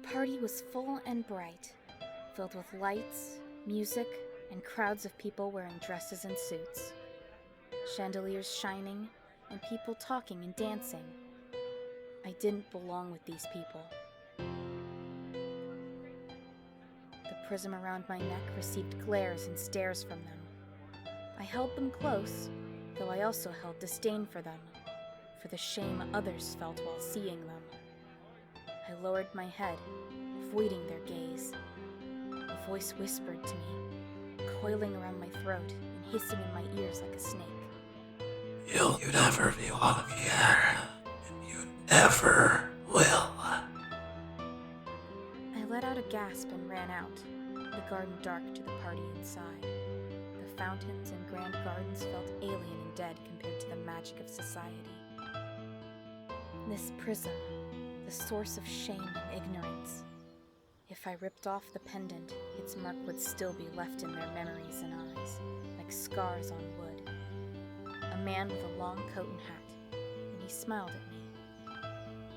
party was full and bright, filled with lights, music, and crowds of people wearing dresses and suits. Chandeliers shining, and people talking and dancing. I didn't belong with these people. The prism around my neck received glares and stares from them. I held them close, though I also held disdain for them, for the shame others felt while seeing them. I lowered my head, avoiding their gaze. A voice whispered to me, coiling around my throat and hissing in my ears like a snake. You'll never be one of here, and you never will. I let out a gasp and ran out, the garden dark to the party inside. The fountains and grand gardens felt alien and dead compared to the magic of society. This prism, the source of shame and ignorance. If I ripped off the pendant, its mark would still be left in their memories and eyes, like scars on wood. A man with a long coat and hat, and he smiled at me.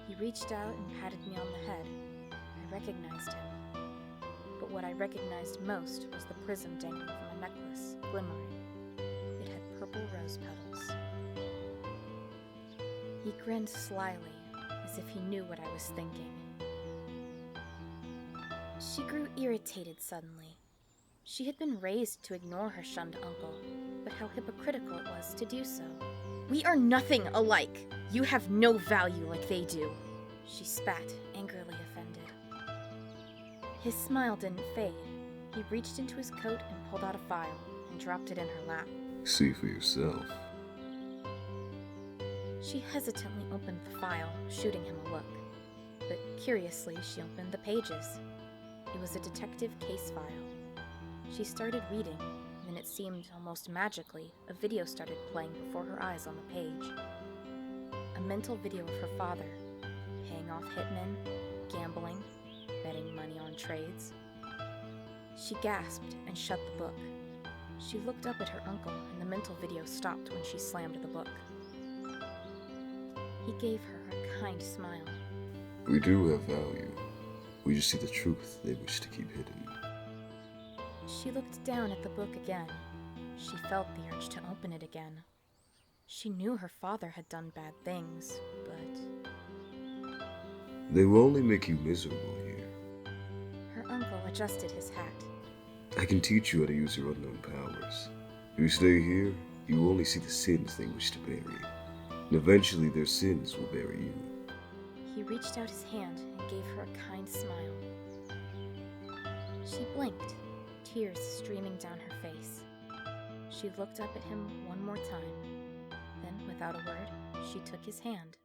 He reached out and patted me on the head. I recognized him. But what I recognized most was the prism dangling from a necklace, glimmering. It had purple rose petals. He grinned slyly, as if he knew what I was thinking. She grew irritated suddenly. She had been raised to ignore her shunned uncle, but how hypocritical it was to do so. "We are nothing alike! You have no value like they do!" She spat, angrily offended. His smile didn't fade. He reached into his coat and pulled out a file, and dropped it in her lap. See for yourself. She hesitantly opened the file, shooting him a look. But curiously, she opened the pages. It was a detective case file. She started reading, and it seemed almost magically, a video started playing before her eyes on the page. A mental video of her father, paying off hitmen, gambling, betting money on trades. She gasped and shut the book. She looked up at her uncle, and the mental video stopped when she slammed the book. He gave her a kind smile. We do have value. We just see the truth they wish to keep hidden. She looked down at the book again. She felt the urge to open it again. She knew her father had done bad things, but... They will only make you miserable here. Her uncle adjusted his hat. I can teach you how to use your unknown powers. If you stay here, you will only see the sins they wish to bury. And eventually their sins will bury you. He reached out his hand and gave her a kind smile. She blinked, tears streaming down her face. She looked up at him one more time. Then, without a word, she took his hand.